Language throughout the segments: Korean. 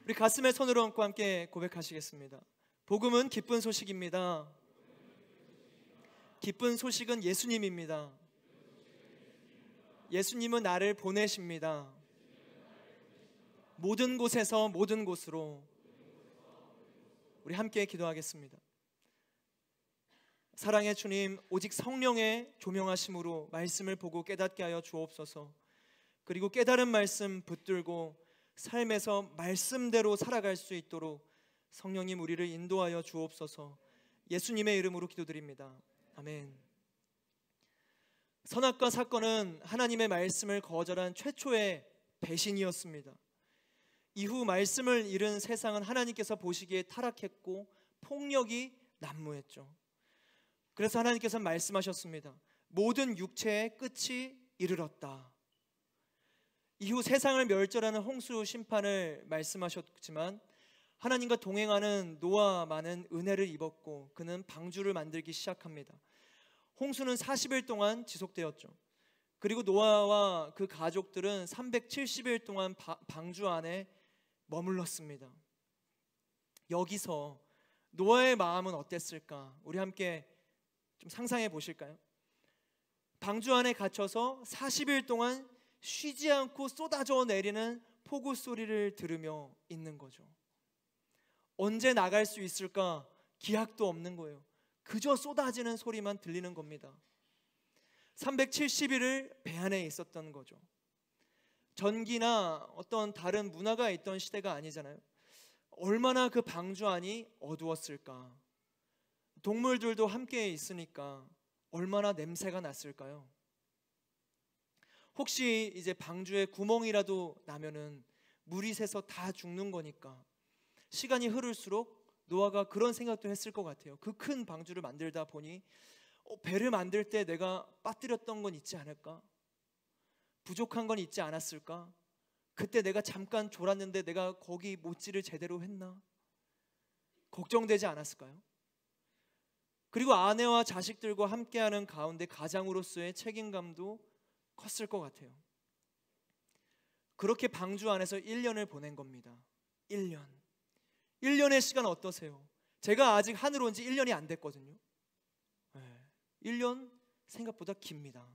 우리 가슴에 손을 얹고 함께 고백하시겠습니다. 복음은 기쁜 소식입니다. 기쁜 소식은 예수님입니다. 예수님은 나를 보내십니다. 모든 곳에서 모든 곳으로. 우리 함께 기도하겠습니다. 사랑의 주님, 오직 성령의 조명하심으로 말씀을 보고 깨닫게 하여 주옵소서. 그리고 깨달은 말씀 붙들고 삶에서 말씀대로 살아갈 수 있도록 성령님 우리를 인도하여 주옵소서. 예수님의 이름으로 기도드립니다. 아멘. 선악과 사건은 하나님의 말씀을 거절한 최초의 배신이었습니다. 이후 말씀을 잃은 세상은 하나님께서 보시기에 타락했고 폭력이 난무했죠. 그래서 하나님께서는 말씀하셨습니다. 모든 육체의 끝이 이르렀다. 이후 세상을 멸절하는 홍수 심판을 말씀하셨지만 하나님과 동행하는 노아만은 은혜를 입었고 그는 방주를 만들기 시작합니다. 홍수는 40일 동안 지속되었죠. 그리고 노아와 그 가족들은 370일 동안 방주 안에 머물렀습니다. 여기서 노아의 마음은 어땠을까? 우리 함께 좀 상상해 보실까요? 방주 안에 갇혀서 40일 동안 쉬지 않고 쏟아져 내리는 폭우 소리를 들으며 있는 거죠. 언제 나갈 수 있을까? 기약도 없는 거예요. 그저 쏟아지는 소리만 들리는 겁니다. 370일을 배 안에 있었던 거죠. 전기나 어떤 다른 문화가 있던 시대가 아니잖아요. 얼마나 그 방주 안이 어두웠을까? 동물들도 함께 있으니까 얼마나 냄새가 났을까요? 혹시 이제 방주에 구멍이라도 나면은 물이 새서 다 죽는 거니까 시간이 흐를수록 노아가 그런 생각도 했을 것 같아요. 그 큰 방주를 만들다 보니 배를 만들 때 내가 빠뜨렸던 건 있지 않을까? 부족한 건 있지 않았을까? 그때 내가 잠깐 졸았는데 내가 거기 못질을 제대로 했나? 걱정되지 않았을까요? 그리고 아내와 자식들과 함께하는 가운데 가장으로서의 책임감도 컸을 것 같아요. 그렇게 방주 안에서 1년을 보낸 겁니다. 1년의 시간 어떠세요? 제가 아직 하늘 온 지 1년이 안 됐거든요. 1년 생각보다 깁니다.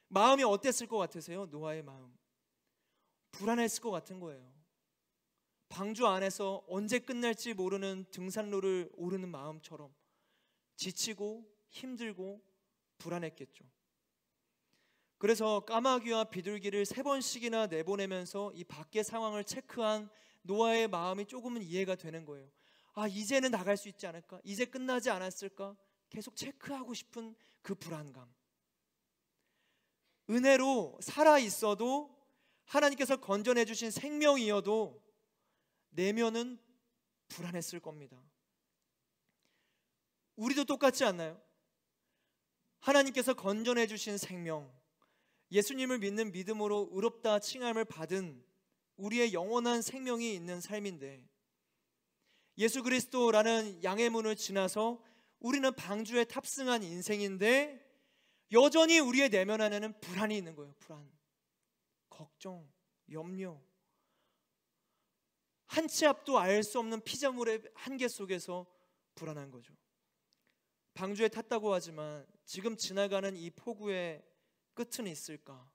마음이 어땠을 것 같으세요? 노아의 마음 불안했을 것 같은 거예요. 방주 안에서 언제 끝날지 모르는 등산로를 오르는 마음처럼 지치고 힘들고 불안했겠죠. 그래서 까마귀와 비둘기를 3번씩이나 내보내면서 이 밖의 상황을 체크한 노아의 마음이 조금은 이해가 되는 거예요. 아, 이제는 나갈 수 있지 않을까? 이제 끝나지 않았을까? 계속 체크하고 싶은 그 불안감. 은혜로 살아있어도 하나님께서 건져내 주신 생명이어도 내면은 불안했을 겁니다. 우리도 똑같지 않나요? 하나님께서 건져내 주신 생명, 예수님을 믿는 믿음으로 의롭다 칭함을 받은 우리의 영원한 생명이 있는 삶인데 예수 그리스도라는 양의 문을 지나서 우리는 방주에 탑승한 인생인데 여전히 우리의 내면 안에는 불안이 있는 거예요. 불안, 걱정, 염려, 한 치 앞도 알 수 없는 피조물의 한계 속에서 불안한 거죠. 방주에 탔다고 하지만 지금 지나가는 이 폭우의 끝은 있을까?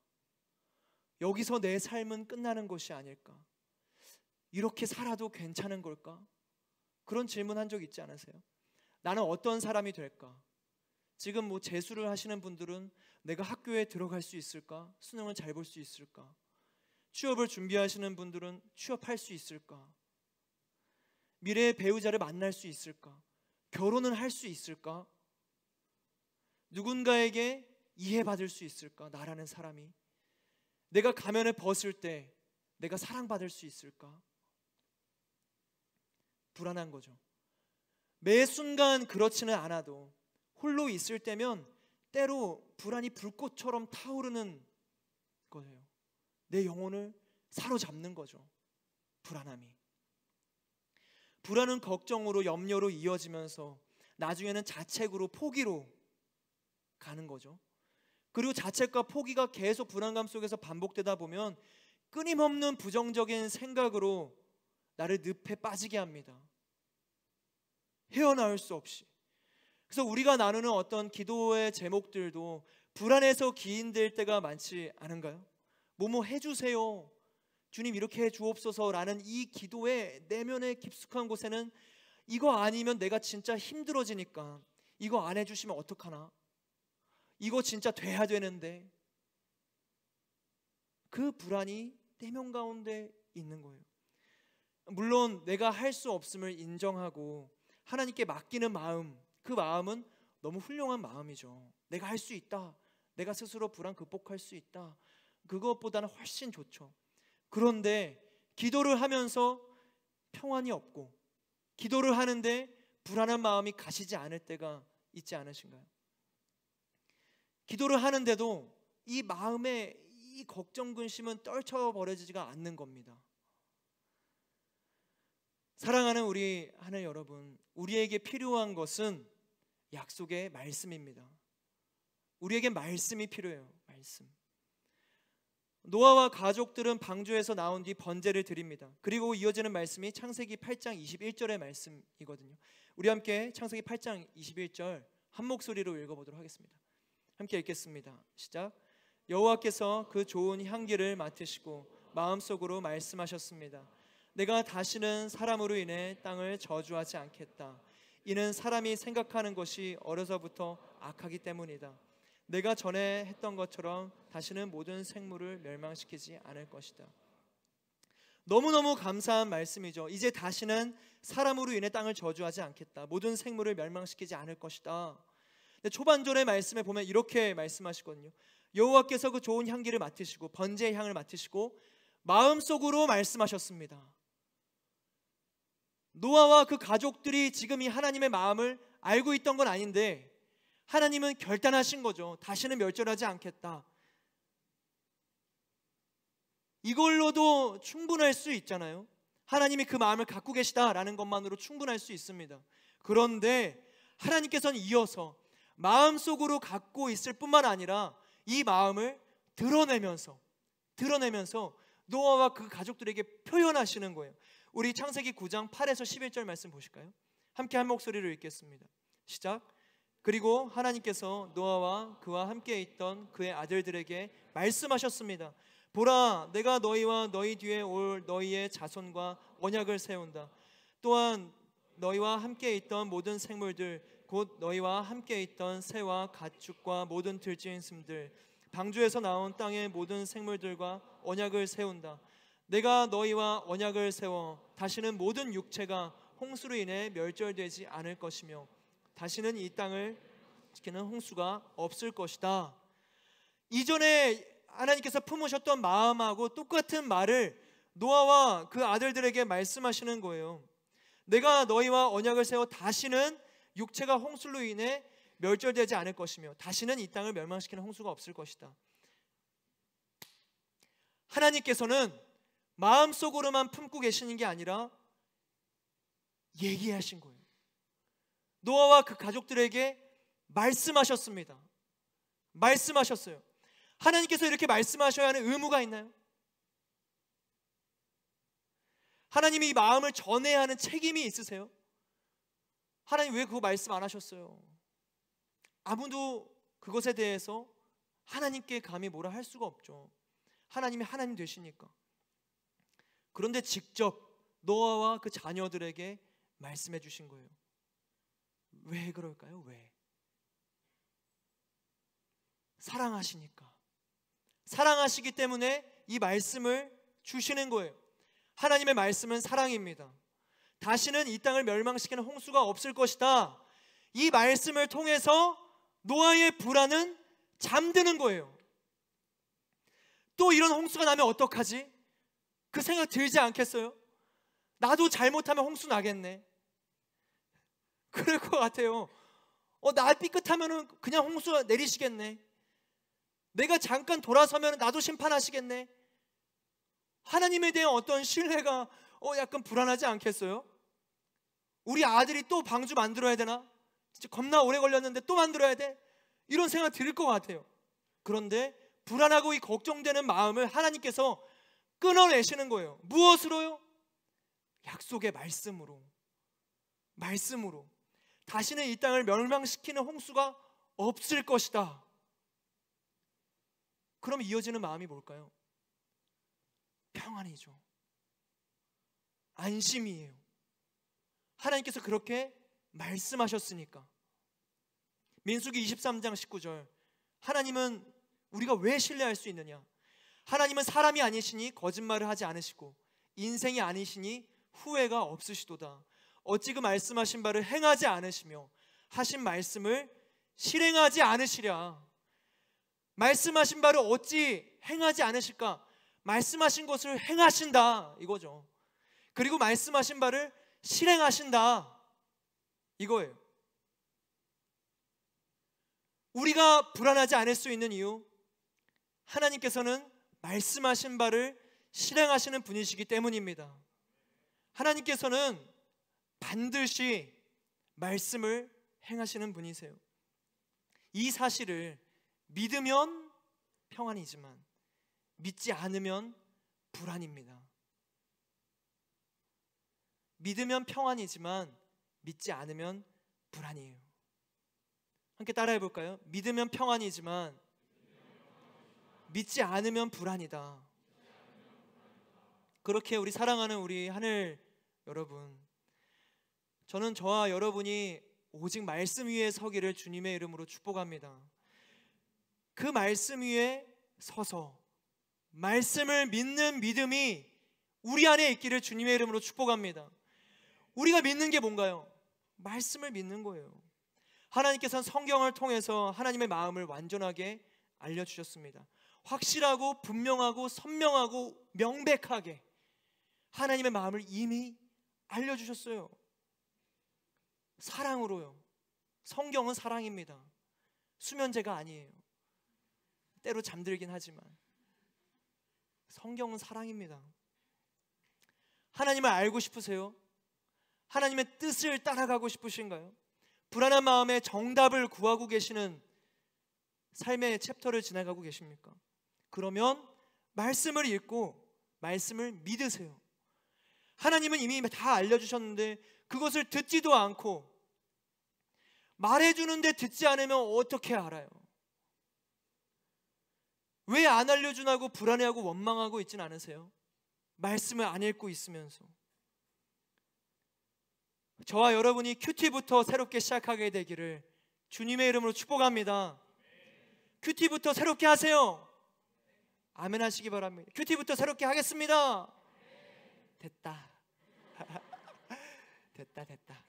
여기서 내 삶은 끝나는 것이 아닐까? 이렇게 살아도 괜찮은 걸까? 그런 질문 한 적 있지 않으세요? 나는 어떤 사람이 될까? 지금 뭐 재수를 하시는 분들은 내가 학교에 들어갈 수 있을까? 수능을 잘 볼 수 있을까? 취업을 준비하시는 분들은 취업할 수 있을까? 미래의 배우자를 만날 수 있을까? 결혼은 할 수 있을까? 누군가에게 이해받을 수 있을까? 나라는 사람이 내가 가면을 벗을 때 내가 사랑받을 수 있을까? 불안한 거죠. 매 순간 그렇지는 않아도 홀로 있을 때면 때로 불안이 불꽃처럼 타오르는 거예요. 내 영혼을 사로잡는 거죠. 불안함이. 불안은 걱정으로, 염려로 이어지면서 나중에는 자책으로, 포기로 가는 거죠. 그리고 자책과 포기가 계속 불안감 속에서 반복되다 보면 끊임없는 부정적인 생각으로 나를 늪에 빠지게 합니다. 헤어나올 수 없이. 그래서 우리가 나누는 어떤 기도의 제목들도 불안해서 기인될 때가 많지 않은가요? 뭐뭐 해주세요, 주님 이렇게 해주옵소서라는 이 기도의 내면의 깊숙한 곳에는 이거 아니면 내가 진짜 힘들어지니까 이거 안 해주시면 어떡하나, 이거 진짜 돼야 되는데, 그 불안이 내면 가운데 있는 거예요. 물론 내가 할 수 없음을 인정하고 하나님께 맡기는 마음, 그 마음은 너무 훌륭한 마음이죠. 내가 할 수 있다, 내가 스스로 불안 극복할 수 있다, 그것보다는 훨씬 좋죠. 그런데 기도를 하면서 평안이 없고 기도를 하는데 불안한 마음이 가시지 않을 때가 있지 않으신가요? 기도를 하는데도 이 마음의 이 걱정 근심은 떨쳐버려지지가 않는 겁니다. 사랑하는 우리 하늘 여러분, 우리에게 필요한 것은 약속의 말씀입니다. 우리에게 말씀이 필요해요. 말씀. 노아와 가족들은 방주에서 나온 뒤 번제를 드립니다. 그리고 이어지는 말씀이 창세기 8장 21절의 말씀이거든요. 우리 함께 창세기 8장 21절 한 목소리로 읽어보도록 하겠습니다. 함께 읽겠습니다. 시작. 여호와께서 그 좋은 향기를 맡으시고 마음속으로 말씀하셨습니다. 내가 다시는 사람으로 인해 땅을 저주하지 않겠다. 이는 사람이 생각하는 것이 어려서부터 악하기 때문이다. 내가 전에 했던 것처럼 다시는 모든 생물을 멸망시키지 않을 것이다. 너무너무 감사한 말씀이죠. 이제 다시는 사람으로 인해 땅을 저주하지 않겠다. 모든 생물을 멸망시키지 않을 것이다. 근데 초반절의 말씀에 보면 이렇게 말씀하시거든요. 여호와께서 그 좋은 향기를 맡으시고 번제의 향을 맡으시고 마음속으로 말씀하셨습니다. 노아와 그 가족들이 지금 이 하나님의 마음을 알고 있던 건 아닌데 하나님은 결단하신 거죠. 다시는 멸절하지 않겠다. 이걸로도 충분할 수 있잖아요. 하나님이 그 마음을 갖고 계시다라는 것만으로 충분할 수 있습니다. 그런데 하나님께서는 이어서 마음속으로 갖고 있을 뿐만 아니라 이 마음을 드러내면서 노아와 그 가족들에게 표현하시는 거예요. 우리 창세기 9장 8에서 11절 말씀 보실까요? 함께 한 목소리로 읽겠습니다. 시작. 그리고 하나님께서 노아와 그와 함께 있던 그의 아들들에게 말씀하셨습니다. 보라, 내가 너희와 너희 뒤에 올 너희의 자손과 언약을 세운다. 또한 너희와 함께 있던 모든 생물들, 곧 너희와 함께 있던 새와 가축과 모든 들짐승들, 방주에서 나온 땅의 모든 생물들과 언약을 세운다. 내가 너희와 언약을 세워 다시는 모든 육체가 홍수로 인해 멸절되지 않을 것이며 다시는 이 땅을 지키는 홍수가 없을 것이다. 이전에 하나님께서 품으셨던 마음하고 똑같은 말을 노아와 그 아들들에게 말씀하시는 거예요. 내가 너희와 언약을 세워 다시는 육체가 홍수로 인해 멸절되지 않을 것이며 다시는 이 땅을 멸망시키는 홍수가 없을 것이다. 하나님께서는 마음속으로만 품고 계시는 게 아니라 얘기하신 거예요. 노아와 그 가족들에게 말씀하셨습니다. 말씀하셨어요. 하나님께서 이렇게 말씀하셔야 하는 의무가 있나요? 하나님이 이 마음을 전해야 하는 책임이 있으세요? 하나님 왜 그거 말씀 안 하셨어요? 아무도 그것에 대해서 하나님께 감히 뭐라 할 수가 없죠. 하나님이 하나님 되시니까. 그런데 직접 노아와 그 자녀들에게 말씀해 주신 거예요. 왜 그럴까요? 왜? 사랑하시니까. 사랑하시기 때문에 이 말씀을 주시는 거예요. 하나님의 말씀은 사랑입니다. 다시는 이 땅을 멸망시키는 홍수가 없을 것이다. 이 말씀을 통해서 노아의 불안은 잠드는 거예요. 또 이런 홍수가 나면 어떡하지? 그 생각 들지 않겠어요? 나도 잘못하면 홍수 나겠네. 그럴 것 같아요. 나 삐끗하면 그냥 홍수가 내리시겠네. 내가 잠깐 돌아서면 나도 심판하시겠네. 하나님에 대한 어떤 신뢰가 약간 불안하지 않겠어요? 우리 아들이 또 방주 만들어야 되나? 진짜 겁나 오래 걸렸는데 또 만들어야 돼? 이런 생각 들 것 같아요. 그런데 불안하고 이 걱정되는 마음을 하나님께서 끊어내시는 거예요. 무엇으로요? 약속의 말씀으로. 다시는 이 땅을 멸망시키는 홍수가 없을 것이다. 그럼 이어지는 마음이 뭘까요? 평안이죠. 안심이에요. 하나님께서 그렇게 말씀하셨으니까. 민수기 23장 19절, 하나님은 우리가 왜 신뢰할 수 있느냐? 하나님은 사람이 아니시니 거짓말을 하지 않으시고 인생이 아니시니 후회가 없으시도다. 어찌 그 말씀하신 바를 행하지 않으시며 하신 말씀을 실행하지 않으시랴. 말씀하신 바를 어찌 행하지 않으실까? 말씀하신 것을 행하신다 이거죠. 그리고 말씀하신 바를 실행하신다 이거예요. 우리가 불안하지 않을 수 있는 이유, 하나님께서는 말씀하신 바를 실행하시는 분이시기 때문입니다. 하나님께서는 반드시 말씀을 행하시는 분이세요. 이 사실을 믿으면 평안이지만 믿지 않으면 불안입니다. 믿으면 평안이지만 믿지 않으면 불안이에요. 함께 따라해 볼까요? 믿으면 평안이지만 믿지 않으면 불안이다. 그렇게 우리 사랑하는 우리 하늘 여러분, 저는 저와 여러분이 오직 말씀 위에 서기를 주님의 이름으로 축복합니다. 그 말씀 위에 서서 말씀을 믿는 믿음이 우리 안에 있기를 주님의 이름으로 축복합니다. 우리가 믿는 게 뭔가요? 말씀을 믿는 거예요. 하나님께서는 성경을 통해서 하나님의 마음을 완전하게 알려주셨습니다. 확실하고 분명하고 선명하고 명백하게 하나님의 마음을 이미 알려주셨어요. 사랑으로요. 성경은 사랑입니다. 수면제가 아니에요. 때로 잠들긴 하지만 성경은 사랑입니다. 하나님을 알고 싶으세요? 하나님의 뜻을 따라가고 싶으신가요? 불안한 마음에 정답을 구하고 계시는 삶의 챕터를 지나가고 계십니까? 그러면 말씀을 읽고 말씀을 믿으세요. 하나님은 이미 다 알려주셨는데 그것을 듣지도 않고 말해주는데 듣지 않으면 어떻게 알아요? 왜 안 알려주나고 불안해하고 원망하고 있진 않으세요? 말씀을 안 읽고 있으면서. 저와 여러분이 큐티부터 새롭게 시작하게 되기를 주님의 이름으로 축복합니다. 큐티부터 새롭게 하세요. 아멘 하시기 바랍니다. 큐티부터 새롭게 하겠습니다. 됐다. 됐다.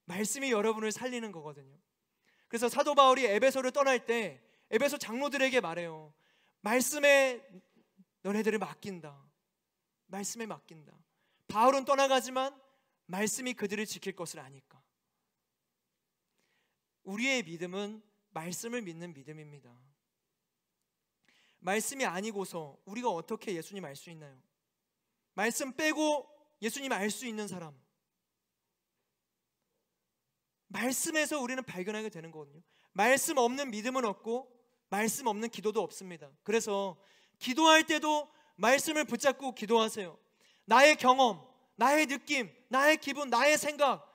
말씀이 여러분을 살리는 거거든요. 그래서 사도 바울이 에베소를 떠날 때 에베소 장로들에게 말해요. 말씀에 너네들을 맡긴다. 말씀에 맡긴다. 바울은 떠나가지만 말씀이 그들을 지킬 것을 아니까. 우리의 믿음은 말씀을 믿는 믿음입니다. 말씀이 아니고서 우리가 어떻게 예수님 알 수 있나요? 말씀 빼고 예수님 알 수 있는 사람, 말씀에서 우리는 발견하게 되는 거거든요. 말씀 없는 믿음은 없고 말씀 없는 기도도 없습니다. 그래서 기도할 때도 말씀을 붙잡고 기도하세요. 나의 경험, 나의 느낌, 나의 기분, 나의 생각,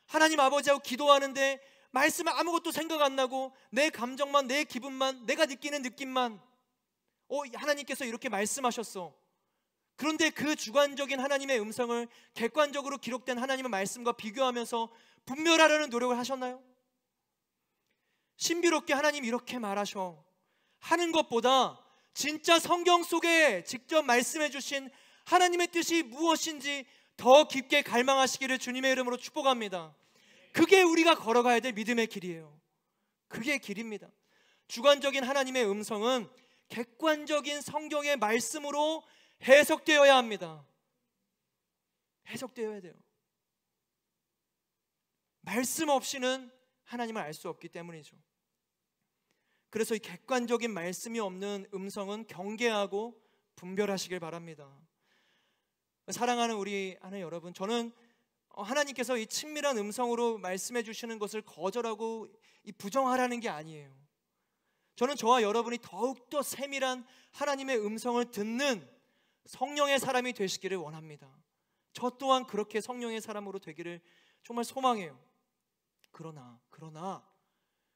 하나님 아버지하고 기도하는데 말씀은 아무것도 생각 안 나고 내 감정만, 내 기분만, 내가 느끼는 느낌만, 하나님께서 이렇게 말씀하셨어. 그런데 그 주관적인 하나님의 음성을 객관적으로 기록된 하나님의 말씀과 비교하면서 분별하려는 노력을 하셨나요? 신비롭게 하나님 이렇게 말하셔 하는 것보다 진짜 성경 속에 직접 말씀해 주신 하나님의 뜻이 무엇인지 더 깊게 갈망하시기를 주님의 이름으로 축복합니다. 그게 우리가 걸어가야 될 믿음의 길이에요. 그게 길입니다. 주관적인 하나님의 음성은 객관적인 성경의 말씀으로 해석되어야 합니다. 해석되어야 돼요. 말씀 없이는 하나님을 알 수 없기 때문이죠. 그래서 이 객관적인 말씀이 없는 음성은 경계하고 분별하시길 바랍니다. 사랑하는 우리 하나님 여러분, 저는 하나님께서 이 친밀한 음성으로 말씀해 주시는 것을 거절하고 부정하라는 게 아니에요. 저는 저와 여러분이 더욱더 세밀한 하나님의 음성을 듣는 성령의 사람이 되시기를 원합니다. 저 또한 그렇게 성령의 사람으로 되기를 정말 소망해요. 그러나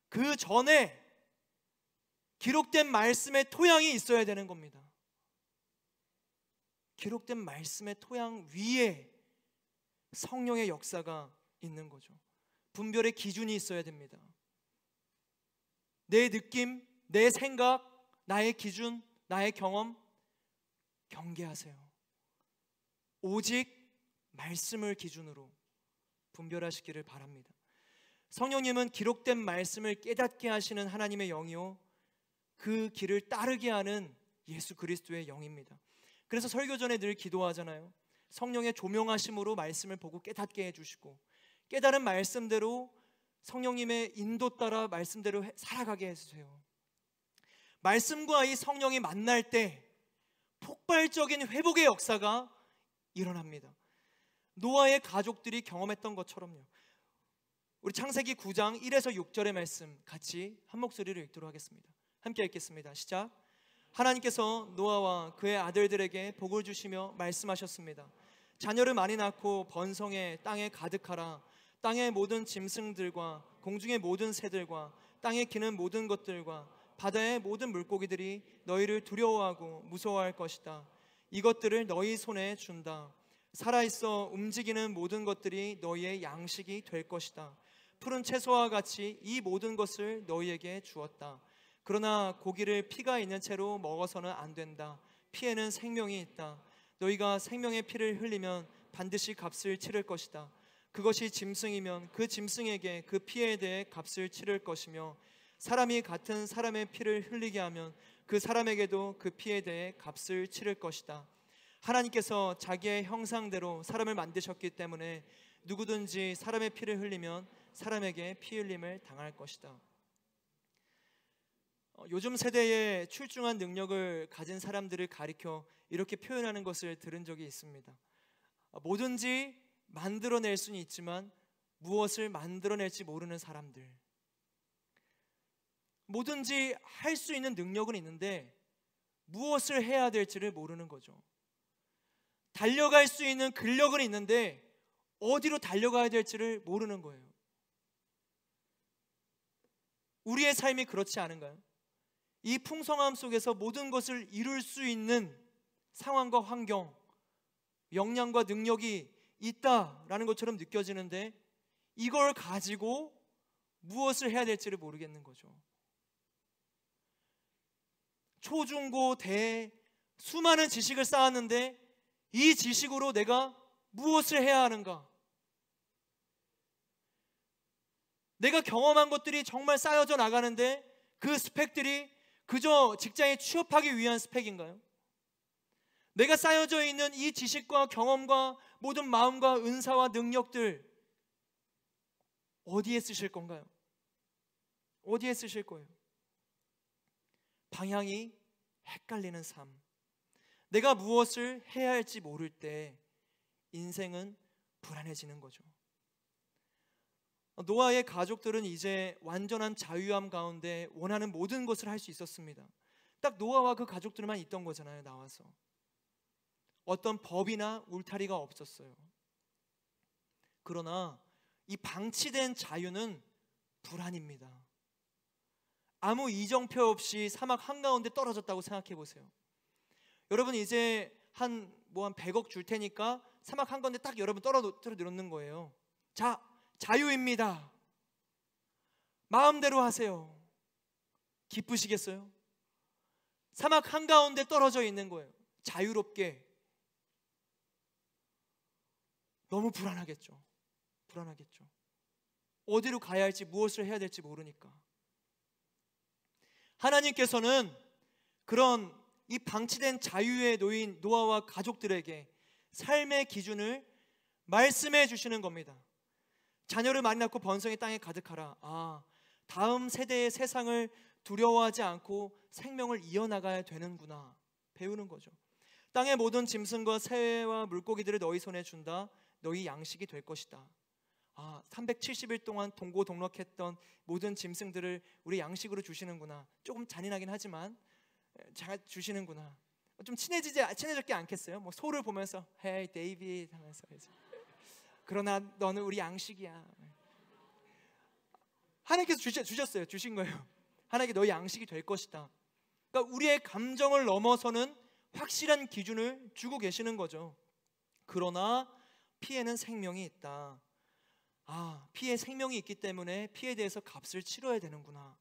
그 전에 기록된 말씀의 토양이 있어야 되는 겁니다. 기록된 말씀의 토양 위에 성령의 역사가 있는 거죠. 분별의 기준이 있어야 됩니다. 내 느낌, 내 생각, 나의 기준, 나의 경험 경계하세요. 오직 말씀을 기준으로 분별하시기를 바랍니다. 성령님은 기록된 말씀을 깨닫게 하시는 하나님의 영이요, 그 길을 따르게 하는 예수 그리스도의 영입니다. 그래서 설교 전에 늘 기도하잖아요. 성령의 조명하심으로 말씀을 보고 깨닫게 해주시고, 깨달은 말씀대로 성령님의 인도 따라 말씀대로 살아가게 해주세요. 말씀과 이 성령이 만날 때 폭발적인 회복의 역사가 일어납니다. 노아의 가족들이 경험했던 것처럼요. 우리 창세기 9장 1에서 6절의 말씀 같이 한 목소리로 읽도록 하겠습니다. 함께 읽겠습니다. 시작. 하나님께서 노아와 그의 아들들에게 복을 주시며 말씀하셨습니다. 자녀를 많이 낳고 번성해 땅에 가득하라. 땅의 모든 짐승들과 공중의 모든 새들과 땅에 기는 모든 것들과 바다의 모든 물고기들이 너희를 두려워하고 무서워할 것이다. 이것들을 너희 손에 준다. 살아있어 움직이는 모든 것들이 너희의 양식이 될 것이다. 푸른 채소와 같이 이 모든 것을 너희에게 주었다. 그러나 고기를 피가 있는 채로 먹어서는 안 된다. 피에는 생명이 있다. 너희가 생명의 피를 흘리면 반드시 값을 치를 것이다. 그것이 짐승이면 그 짐승에게 그 피에 대해 값을 치를 것이며, 사람이 같은 사람의 피를 흘리게 하면 그 사람에게도 그 피에 대해 값을 치를 것이다. 하나님께서 자기의 형상대로 사람을 만드셨기 때문에 누구든지 사람의 피를 흘리면 사람에게 피 흘림을 당할 것이다. 요즘 세대에 출중한 능력을 가진 사람들을 가리켜 이렇게 표현하는 것을 들은 적이 있습니다. 뭐든지 만들어낼 수는 있지만 무엇을 만들어낼지 모르는 사람들. 뭐든지 할 수 있는 능력은 있는데 무엇을 해야 될지를 모르는 거죠. 달려갈 수 있는 근력은 있는데 어디로 달려가야 될지를 모르는 거예요. 우리의 삶이 그렇지 않은가요? 이 풍성함 속에서 모든 것을 이룰 수 있는 상황과 환경, 역량과 능력이 있다라는 것처럼 느껴지는데 이걸 가지고 무엇을 해야 될지를 모르겠는 거죠. 초중고 대 수많은 지식을 쌓았는데 이 지식으로 내가 무엇을 해야 하는가? 내가 경험한 것들이 정말 쌓여져 나가는데 그 스펙들이 그저 직장에 취업하기 위한 스펙인가요? 내가 쌓여져 있는 이 지식과 경험과 모든 마음과 은사와 능력들 어디에 쓰실 건가요? 어디에 쓰실 거예요? 방향이 헷갈리는 삶, 내가 무엇을 해야 할지 모를 때 인생은 불안해지는 거죠. 노아의 가족들은 이제 완전한 자유함 가운데 원하는 모든 것을 할 수 있었습니다. 딱 노아와 그 가족들만 있던 거잖아요. 나와서 어떤 법이나 울타리가 없었어요. 그러나 이 방치된 자유는 불안입니다. 아무 이정표 없이 사막 한가운데 떨어졌다고 생각해 보세요. 여러분 이제 한 100억 줄 테니까 사막 한가운데 딱 여러분 떨어뜨려 놓는 거예요. 자, 자유입니다. 마음대로 하세요. 기쁘시겠어요? 사막 한가운데 떨어져 있는 거예요. 자유롭게. 너무 불안하겠죠. 불안하겠죠. 어디로 가야 할지 무엇을 해야 될지 모르니까. 하나님께서는 그런 이 방치된 자유에 놓인 노아와 가족들에게 삶의 기준을 말씀해 주시는 겁니다. 자녀를 많이 낳고 번성의 땅에 가득하라. 다음 세대의 세상을 두려워하지 않고 생명을 이어나가야 되는구나 배우는 거죠. 땅의 모든 짐승과 새와 물고기들을 너희 손에 준다. 너희 양식이 될 것이다. 370일 동안 동고동락했던 모든 짐승들을 우리 양식으로 주시는구나. 조금 잔인하긴 하지만 잘 주시는구나. 좀 친해졌지 않겠어요? 뭐 소를 보면서 Hey David 하면서 그러나 너는 우리 양식이야. 하나님께서 주셨어요. 주신 거예요. 하나님께 너희 양식이 될 것이다. 그러니까 우리의 감정을 넘어서는 확실한 기준을 주고 계시는 거죠. 그러나 피에는 생명이 있다. 피에 생명이 있기 때문에 피에 대해서 값을 치러야 되는구나.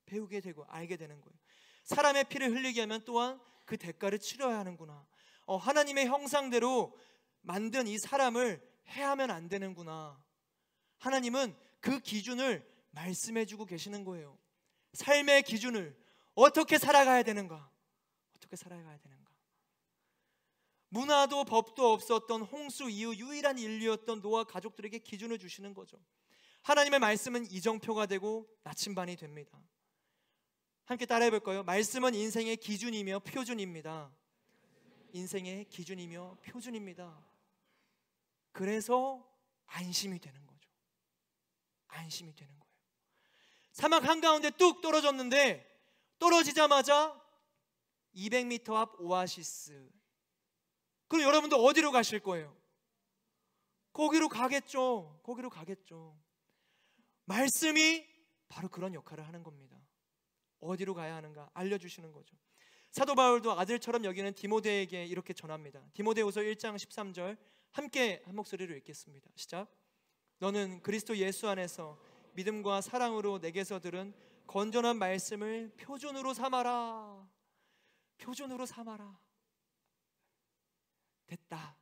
배우게 되고 알게 되는 거예요. 사람의 피를 흘리게 하면 또한 그 대가를 치러야 하는구나. 하나님의 형상대로 만든 이 사람을 해하면 안 되는구나. 하나님은 그 기준을 말씀해 주고 계시는 거예요. 삶의 기준을 어떻게 살아가야 되는가? 어떻게 살아가야 되는가? 문화도 법도 없었던 홍수 이후 유일한 인류였던 노아 가족들에게 기준을 주시는 거죠. 하나님의 말씀은 이정표가 되고 나침반이 됩니다. 함께 따라해 볼까요? 말씀은 인생의 기준이며 표준입니다. 인생의 기준이며 표준입니다. 그래서 안심이 되는 거죠. 안심이 되는 거예요. 사막 한가운데 뚝 떨어졌는데 떨어지자마자 200m 앞 오아시스. 그럼 여러분도 어디로 가실 거예요? 거기로 가겠죠. 거기로 가겠죠. 말씀이 바로 그런 역할을 하는 겁니다. 어디로 가야 하는가 알려주시는 거죠. 사도 바울도 아들처럼 여기는 디모데에게 이렇게 전합니다. 디모데후서 1장 13절 함께 한 목소리로 읽겠습니다. 시작. 너는 그리스도 예수 안에서 믿음과 사랑으로 내게서 들은 건전한 말씀을 표준으로 삼아라. 표준으로 삼아라. 됐다.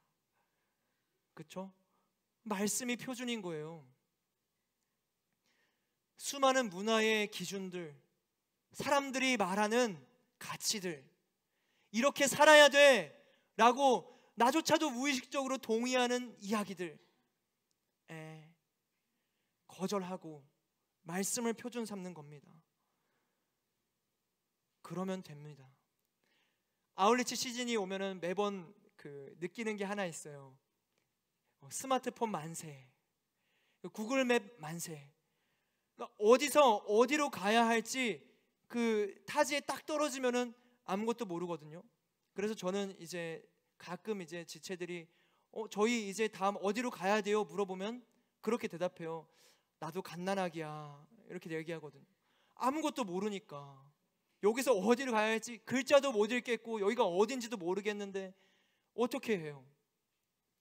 그렇죠? 말씀이 표준인 거예요. 수많은 문화의 기준들, 사람들이 말하는 가치들, 이렇게 살아야 돼 라고 나조차도 무의식적으로 동의하는 이야기들 거절하고 말씀을 표준 삼는 겁니다. 그러면 됩니다. 아울리치 시즌이 오면은 매번 느끼는 게 하나 있어요. 스마트폰 만세, 구글 맵 만세. 그러니까 어디서 어디로 가야 할지 그 타지에 딱 떨어지면은 아무것도 모르거든요. 그래서 저는 이제 가끔 이제 지체들이 저희 이제 다음 어디로 가야 돼요? 물어보면 그렇게 대답해요. 나도 갓난아기야. 이렇게 얘기하거든요. 아무것도 모르니까 여기서 어디로 가야 할지 글자도 못 읽겠고 여기가 어딘지도 모르겠는데 어떻게 해요?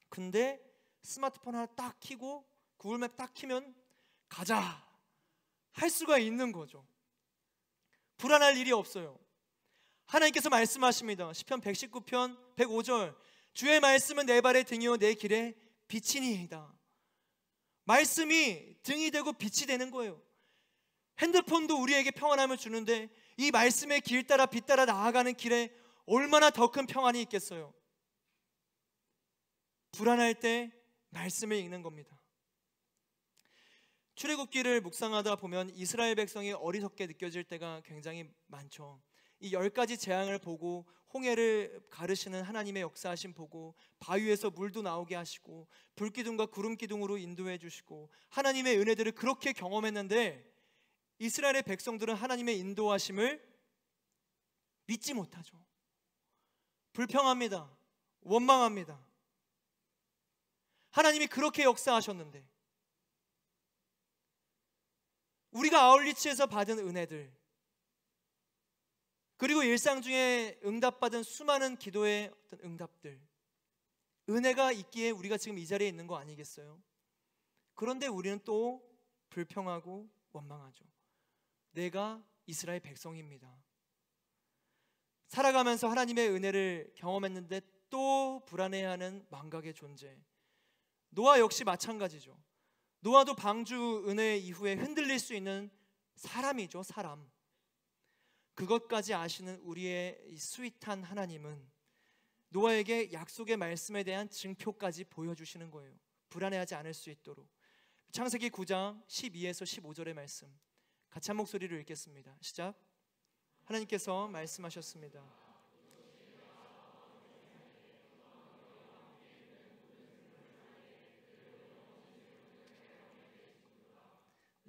근데 스마트폰 하나 딱 켜고 구글맵 딱 켜면 가자 할 수가 있는 거죠. 불안할 일이 없어요. 하나님께서 말씀하십니다. 시편 119편 105절 주의 말씀은 내 발의 등이요 내 길에 빛이니이다. 말씀이 등이 되고 빛이 되는 거예요. 핸드폰도 우리에게 평안함을 주는데 이 말씀의 길 따라 빛 따라 나아가는 길에 얼마나 더 큰 평안이 있겠어요. 불안할 때 말씀을 읽는 겁니다. 출애굽기를 묵상하다 보면 이스라엘 백성이 어리석게 느껴질 때가 굉장히 많죠. 이 10가지 재앙을 보고 홍해를 가르시는 하나님의 역사하심 보고 바위에서 물도 나오게 하시고 불기둥과 구름기둥으로 인도해 주시고 하나님의 은혜들을 그렇게 경험했는데 이스라엘의 백성들은 하나님의 인도하심을 믿지 못하죠. 불평합니다. 원망합니다. 하나님이 그렇게 역사하셨는데 우리가 아울리치에서 받은 은혜들 그리고 일상 중에 응답받은 수많은 기도의 어떤 응답들 은혜가 있기에 우리가 지금 이 자리에 있는 거 아니겠어요? 그런데 우리는 또 불평하고 원망하죠. 내가 이스라엘 백성입니다. 살아가면서 하나님의 은혜를 경험했는데 또 불안해하는 망각의 존재. 노아 역시 마찬가지죠. 노아도 방주 은혜 이후에 흔들릴 수 있는 사람이죠. 사람. 그것까지 아시는 우리의 이 스윗한 하나님은 노아에게 약속의 말씀에 대한 증표까지 보여주시는 거예요. 불안해하지 않을 수 있도록. 창세기 9장 12에서 15절의 말씀 같이 한 목소리로 읽겠습니다. 시작. 하나님께서 말씀하셨습니다.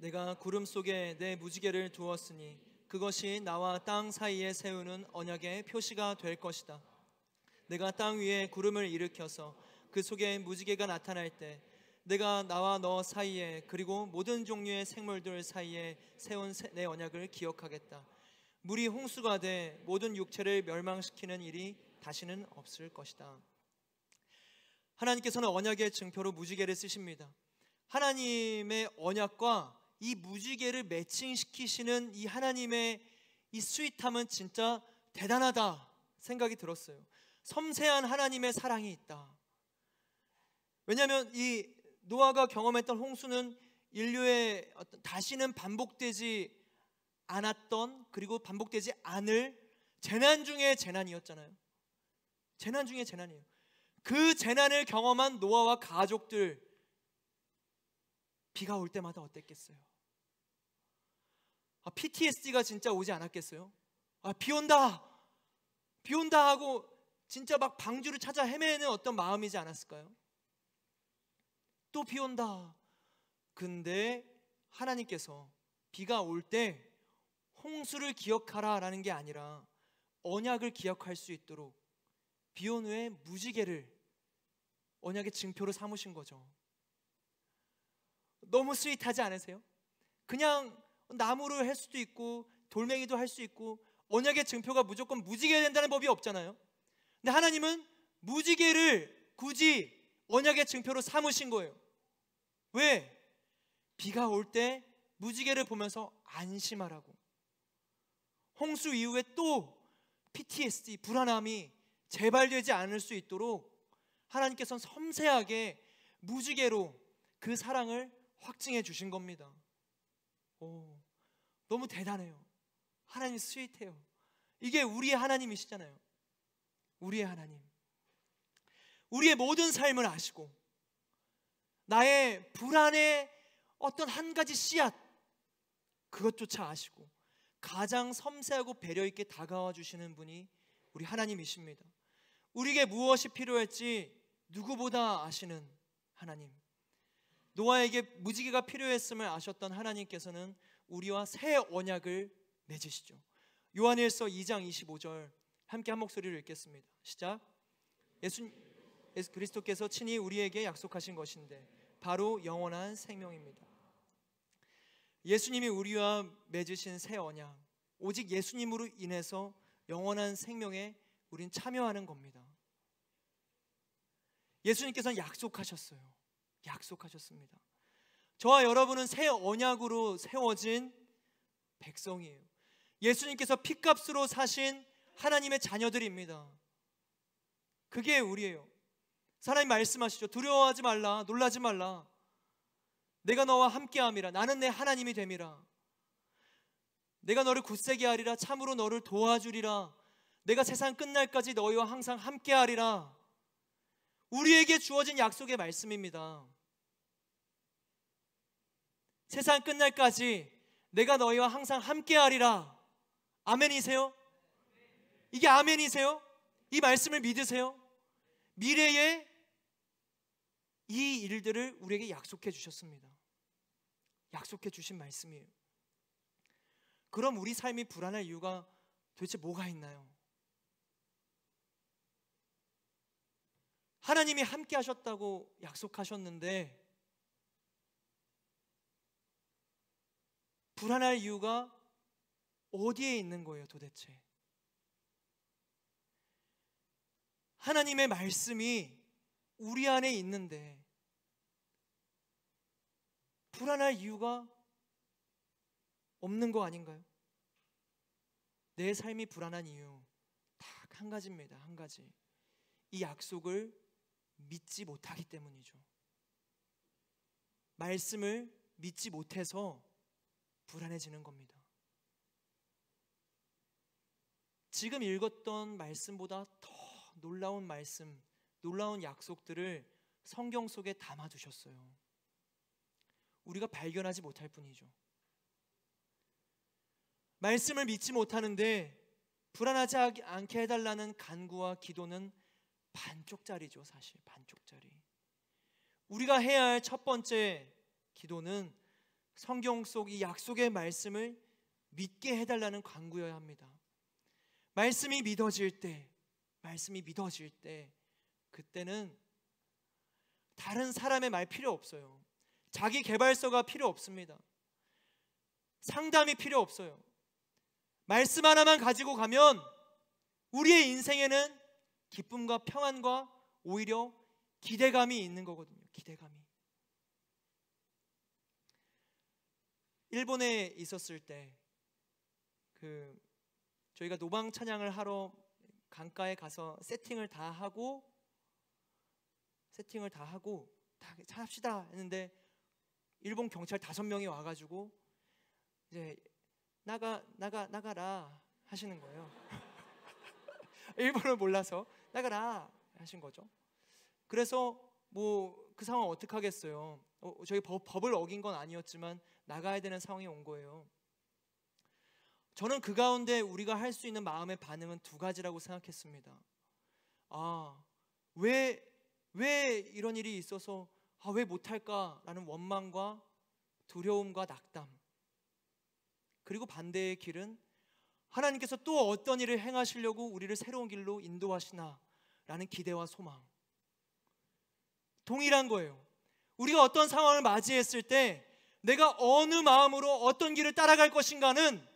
내가 구름 속에 내 무지개를 두었으니 그것이 나와 땅 사이에 세우는 언약의 표시가 될 것이다. 내가 땅 위에 구름을 일으켜서 그 속에 무지개가 나타날 때 내가 나와 너 사이에 그리고 모든 종류의 생물들 사이에 세운 내 언약을 기억하겠다. 물이 홍수가 돼 모든 육체를 멸망시키는 일이 다시는 없을 것이다. 하나님께서는 언약의 증표로 무지개를 쓰십니다. 하나님의 언약과 이 무지개를 매칭시키시는 이 하나님의 이 스윗함은 진짜 대단하다 생각이 들었어요. 섬세한 하나님의 사랑이 있다. 왜냐하면 이 노아가 경험했던 홍수는 인류의 다시는 반복되지 않았던, 그리고 반복되지 않을 재난 중의 재난이었잖아요. 재난 중의 재난이에요. 그 재난을 경험한 노아와 가족들, 비가 올 때마다 어땠겠어요? PTSD가 진짜 오지 않았겠어요? 비 온다! 비 온다 하고 진짜 막 방주를 찾아 헤매는 어떤 마음이지 않았을까요? 또 비 온다. 근데 하나님께서 비가 올 때 홍수를 기억하라 라는 게 아니라 언약을 기억할 수 있도록 비 온 후에 무지개를 언약의 증표로 삼으신 거죠. 너무 스윗하지 않으세요? 그냥 나무로 할 수도 있고 돌멩이도 할 수 있고 언약의 증표가 무조건 무지개가 된다는 법이 없잖아요. 근데 하나님은 무지개를 굳이 언약의 증표로 삼으신 거예요. 왜? 비가 올 때 무지개를 보면서 안심하라고. 홍수 이후에 또 PTSD, 불안함이 재발되지 않을 수 있도록 하나님께서는 섬세하게 무지개로 그 사랑을 확증해 주신 겁니다. 너무 대단해요. 하나님 스윗해요. 이게 우리의 하나님이시잖아요. 우리의 하나님. 우리의 모든 삶을 아시고 나의 불안의 어떤 한 가지 씨앗, 그것조차 아시고 가장 섬세하고 배려 있게 다가와 주시는 분이 우리 하나님이십니다. 우리에게 무엇이 필요할지 누구보다 아시는 하나님. 노아에게 무지개가 필요했음을 아셨던 하나님께서는 우리와 새 언약을 맺으시죠. 요한일서 2장 25절 함께 한 목소리로 읽겠습니다. 시작. 예수 그리스도께서 친히 우리에게 약속하신 것인데 바로 영원한 생명입니다. 예수님이 우리와 맺으신 새 언약, 오직 예수님으로 인해서 영원한 생명에 우린 참여하는 겁니다. 예수님께서는 약속하셨어요. 약속하셨습니다. 저와 여러분은 새 언약으로 세워진 백성이에요. 예수님께서 핏값으로 사신 하나님의 자녀들입니다. 그게 우리예요. 하나님 말씀하시죠. 두려워하지 말라, 놀라지 말라. 내가 너와 함께함이라. 나는 내 하나님이 됨이라. 내가 너를 굳세게 하리라. 참으로 너를 도와주리라. 내가 세상 끝날까지 너희와 항상 함께하리라. 우리에게 주어진 약속의 말씀입니다. 세상 끝날까지 내가 너희와 항상 함께하리라. 아멘이세요? 이게 아멘이세요? 이 말씀을 믿으세요? 미래에 이 일들을 우리에게 약속해 주셨습니다. 약속해 주신 말씀이에요. 그럼 우리 삶이 불안할 이유가 도대체 뭐가 있나요? 하나님이 함께 하셨다고 약속하셨는데 불안할 이유가 어디에 있는 거예요 도대체? 하나님의 말씀이 우리 안에 있는데 불안할 이유가 없는 거 아닌가요? 내 삶이 불안한 이유 딱 한 가지입니다. 한 가지. 이 약속을 믿지 못하기 때문이죠. 말씀을 믿지 못해서 불안해지는 겁니다. 지금 읽었던 말씀보다 더 놀라운 말씀, 놀라운 약속들을 성경 속에 담아두셨어요. 우리가 발견하지 못할 뿐이죠. 말씀을 믿지 못하는데 불안하지 않게 해달라는 간구와 기도는 반쪽짜리죠. 사실 반쪽짜리. 우리가 해야 할 첫 번째 기도는 성경 속 이 약속의 말씀을 믿게 해달라는 간구여야 합니다. 말씀이 믿어질 때 그때는 다른 사람의 말 필요 없어요. 자기 개발서가 필요 없습니다. 상담이 필요 없어요. 말씀 하나만 가지고 가면 우리의 인생에는 기쁨과 평안과 오히려 기대감이 있는 거거든요. 기대감이. 일본에 있었을 때 저희가 노방 찬양을 하러 강가에 가서 세팅을 다 하고 다 합시다 했는데 일본 경찰 5명이 와가지고 이제 나가라 하시는 거예요. 일본을 몰라서 나가라 하신 거죠. 그래서 뭐 그 상황 어떻게 하겠어요. 저희 법을 어긴 건 아니었지만 나가야 되는 상황이 온 거예요. 저는 그 가운데 우리가 할 수 있는 마음의 반응은 2가지라고 생각했습니다. 왜 이런 일이 있어서 왜 못할까라는 원망과 두려움과 낙담, 그리고 반대의 길은 하나님께서 또 어떤 일을 행하시려고 우리를 새로운 길로 인도하시나 라는 기대와 소망. 동일한 거예요. 우리가 어떤 상황을 맞이했을 때 내가 어느 마음으로 어떤 길을 따라갈 것인가는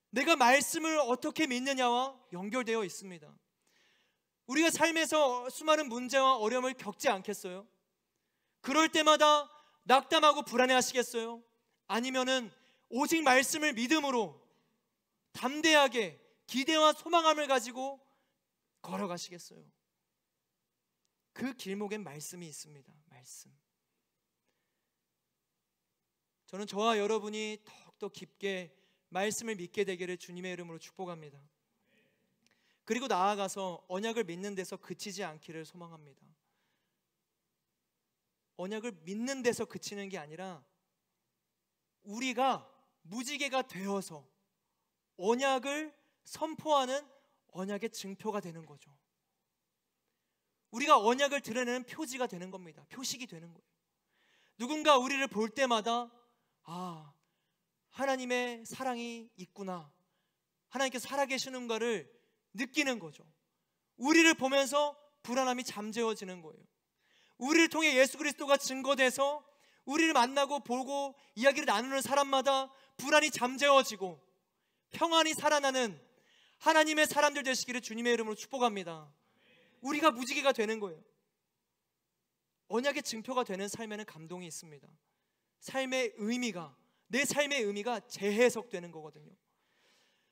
내가 말씀을 어떻게 믿느냐와 연결되어 있습니다. 우리가 삶에서 수많은 문제와 어려움을 겪지 않겠어요? 그럴 때마다 낙담하고 불안해하시겠어요? 아니면은 오직 말씀을 믿음으로 담대하게 기대와 소망함을 가지고 걸어가시겠어요? 그 길목엔 말씀이 있습니다. 말씀. 저는 저와 여러분이 더욱더 깊게 말씀을 믿게 되기를 주님의 이름으로 축복합니다. 그리고 나아가서 언약을 믿는 데서 그치지 않기를 소망합니다. 언약을 믿는 데서 그치는 게 아니라 우리가 무지개가 되어서 언약을 선포하는 언약의 증표가 되는 거죠. 우리가 언약을 드러내는 표지가 되는 겁니다. 표식이 되는 거예요. 누군가 우리를 볼 때마다 하나님의 사랑이 있구나, 하나님께서 살아계시는가를 느끼는 거죠. 우리를 보면서 불안함이 잠재워지는 거예요. 우리를 통해 예수 그리스도가 증거돼서 우리를 만나고 보고 이야기를 나누는 사람마다 불안이 잠재워지고 평안이 살아나는 하나님의 사람들 되시기를 주님의 이름으로 축복합니다. 우리가 무지개가 되는 거예요. 언약의 증표가 되는 삶에는 감동이 있습니다. 삶의 의미가, 내 삶의 의미가 재해석되는 거거든요.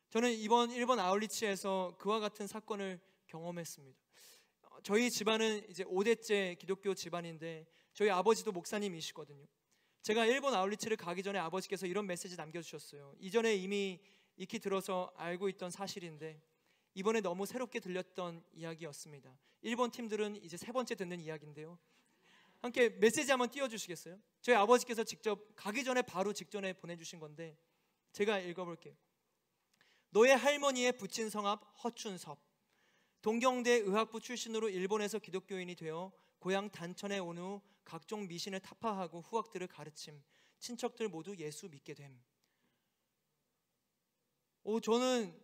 저는 이번 일본 아울리치에서 그와 같은 사건을 경험했습니다. 저희 집안은 이제 5대째 기독교 집안인데 저희 아버지도 목사님이시거든요. 제가 일본 아울리치를 가기 전에 아버지께서 이런 메시지 남겨주셨어요. 이전에 이미 익히 들어서 알고 있던 사실인데 이번에 너무 새롭게 들렸던 이야기였습니다. 일본 팀들은 이제 3번째 듣는 이야기인데요. 함께 메시지 한번 띄워주시겠어요? 저희 아버지께서 직접 가기 전에 바로 직전에 보내주신 건데 제가 읽어볼게요. 너의 할머니의 부친 성함 허춘섭. 동경대 의학부 출신으로 일본에서 기독교인이 되어 고향 단천에 온 후 각종 미신을 타파하고 후학들을 가르침. 친척들 모두 예수 믿게 됨. 저는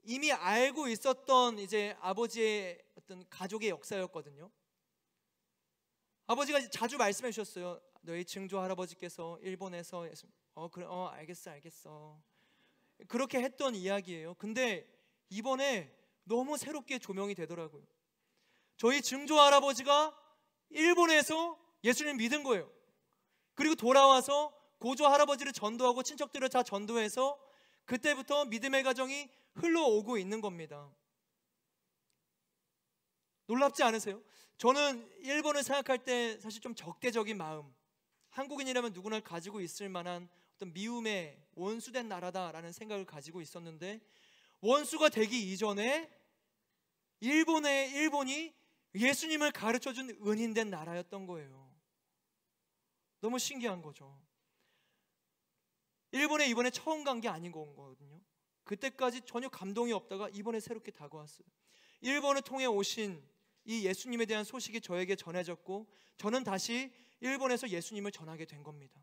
이미 알고 있었던 이제 아버지의 어떤 가족의 역사였거든요. 아버지가 자주 말씀해 주셨어요. 너희 증조 할아버지께서 일본에서 그래, 알겠어. 그렇게 했던 이야기예요. 근데 이번에 너무 새롭게 조명이 되더라고요. 저희 증조 할아버지가 일본에서 예수님 믿은 거예요. 그리고 돌아와서 고조 할아버지를 전도하고 친척들을 다 전도해서 그때부터 믿음의 가정이 흘러오고 있는 겁니다. 놀랍지 않으세요? 저는 일본을 생각할 때 사실 좀 적대적인 마음, 한국인이라면 누구나 가지고 있을 만한 어떤 미움의 원수된 나라다라는 생각을 가지고 있었는데 원수가 되기 이전에 일본이 예수님을 가르쳐준 은인된 나라였던 거예요. 너무 신기한 거죠. 일본에 이번에 처음 간 게 아닌 거거든요. 그때까지 전혀 감동이 없다가 이번에 새롭게 다가왔어요. 일본을 통해 오신 이 예수님에 대한 소식이 저에게 전해졌고 저는 다시 일본에서 예수님을 전하게 된 겁니다.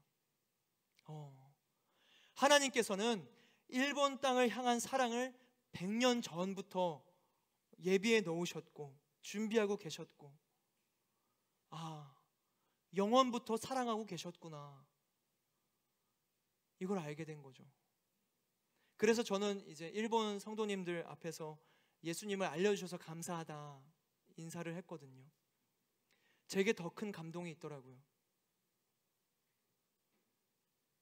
하나님께서는 일본 땅을 향한 사랑을 100년 전부터 예비해 놓으셨고 준비하고 계셨고, 영원부터 사랑하고 계셨구나, 이걸 알게 된 거죠. 그래서 저는 이제 일본 성도님들 앞에서 예수님을 알려주셔서 감사하다 인사를 했거든요. 제게 더 큰 감동이 있더라고요.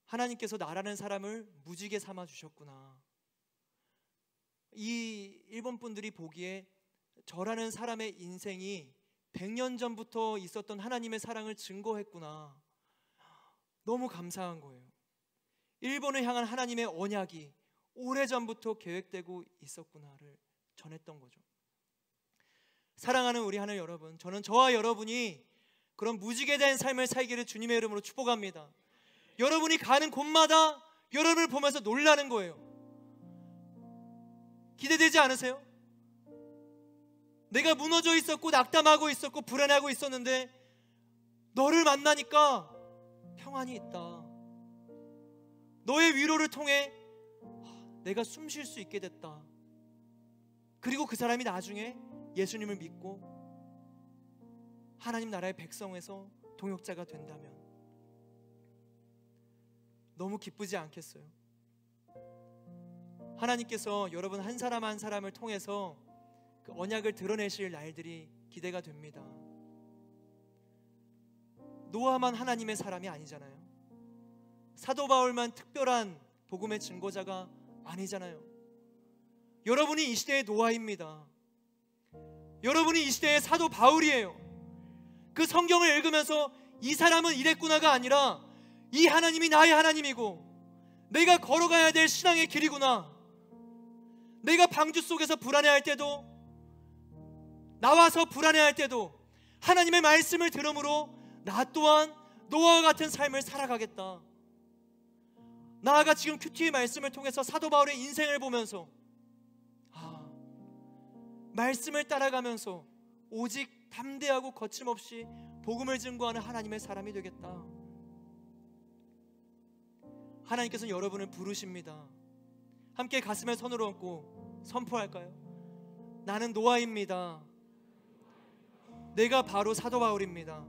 하나님께서 나라는 사람을 무지개 삼아 주셨구나. 이 일본 분들이 보기에 저라는 사람의 인생이 100년 전부터 있었던 하나님의 사랑을 증거했구나. 너무 감사한 거예요. 일본을 향한 하나님의 언약이 오래전부터 계획되고 있었구나를 전했던 거죠. 사랑하는 우리 하늘 여러분, 저는 저와 여러분이 그런 무지개된 삶을 살기를 주님의 이름으로 축복합니다. 여러분이 가는 곳마다 여러분을 보면서 놀라는 거예요. 기대되지 않으세요? 내가 무너져 있었고 낙담하고 있었고 불안해하고 있었는데 너를 만나니까 평안이 있다. 너의 위로를 통해 내가 숨 쉴 수 있게 됐다. 그리고 그 사람이 나중에 예수님을 믿고 하나님 나라의 백성에서 동역자가 된다면 너무 기쁘지 않겠어요? 하나님께서 여러분 한 사람 한 사람을 통해서 그 언약을 드러내실 날들이 기대가 됩니다. 노아만 하나님의 사람이 아니잖아요. 사도 바울만 특별한 복음의 증거자가 아니잖아요. 여러분이 이 시대의 노아입니다. 여러분이 이 시대의 사도 바울이에요. 그 성경을 읽으면서 이 사람은 이랬구나가 아니라 이 하나님이 나의 하나님이고 내가 걸어가야 될 신앙의 길이구나. 내가 방주 속에서 불안해할 때도, 나와서 불안해할 때도 하나님의 말씀을 들음으로 나 또한 노아와 같은 삶을 살아가겠다. 나아가 지금 큐티의 말씀을 통해서 사도 바울의 인생을 보면서 말씀을 따라가면서 오직 담대하고 거침없이 복음을 증거하는 하나님의 사람이 되겠다. 하나님께서는 여러분을 부르십니다. 함께 가슴에 손을 얹고 선포할까요? 나는 노아입니다. 내가 바로 사도 바울입니다.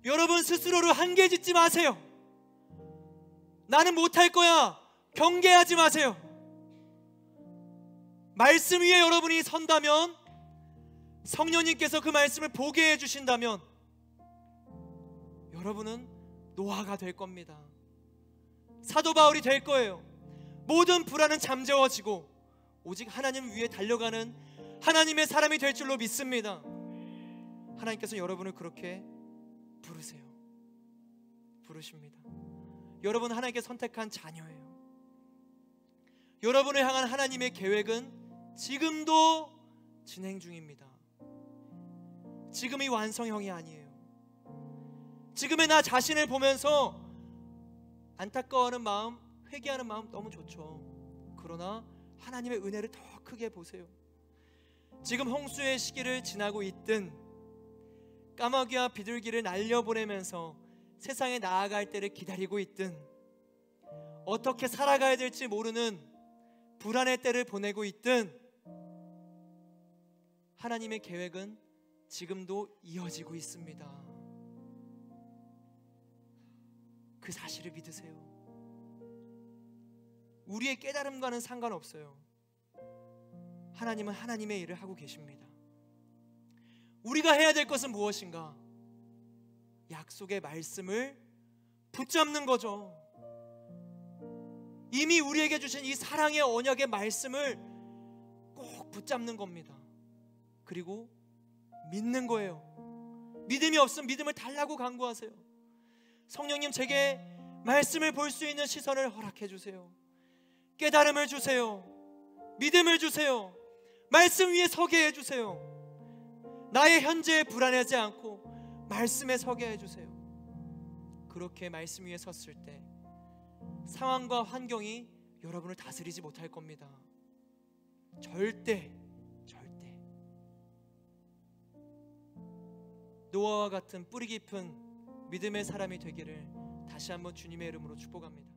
여러분 스스로를 한계 짓지 마세요. 나는 못할 거야, 경계하지 마세요. 말씀 위에 여러분이 선다면, 성령님께서 그 말씀을 보게 해주신다면 여러분은 노아가 될 겁니다. 사도 바울이 될 거예요. 모든 불안은 잠재워지고 오직 하나님 위에 달려가는 하나님의 사람이 될 줄로 믿습니다. 하나님께서 여러분을 그렇게 부르십니다. 여러분 하나님께 선택한 자녀예요. 여러분을 향한 하나님의 계획은 지금도 진행 중입니다. 지금이 완성형이 아니에요. 지금의 나 자신을 보면서 안타까워하는 마음, 회개하는 마음 너무 좋죠. 그러나 하나님의 은혜를 더 크게 보세요. 지금 홍수의 시기를 지나고 있든 까마귀와 비둘기를 날려보내면서 세상에 나아갈 때를 기다리고 있든 어떻게 살아가야 될지 모르는 불안의 때를 보내고 있든 하나님의 계획은 지금도 이어지고 있습니다. 그 사실을 믿으세요. 우리의 깨달음과는 상관없어요. 하나님은 하나님의 일을 하고 계십니다. 우리가 해야 될 것은 무엇인가? 약속의 말씀을 붙잡는 거죠. 이미 우리에게 주신 이 사랑의 언약의 말씀을 꼭 붙잡는 겁니다. 그리고 믿는 거예요. 믿음이 없으면 믿음을 달라고 간구하세요. 성령님, 제게 말씀을 볼 수 있는 시선을 허락해 주세요. 깨달음을 주세요. 믿음을 주세요. 말씀 위에 서게 해주세요. 나의 현재에 불안하지 않고 말씀에 서게 해주세요. 그렇게 말씀 위에 섰을 때 상황과 환경이 여러분을 다스리지 못할 겁니다. 절대. 노아와 같은 뿌리 깊은 믿음의 사람이 되기를 다시 한번 주님의 이름으로 축복합니다.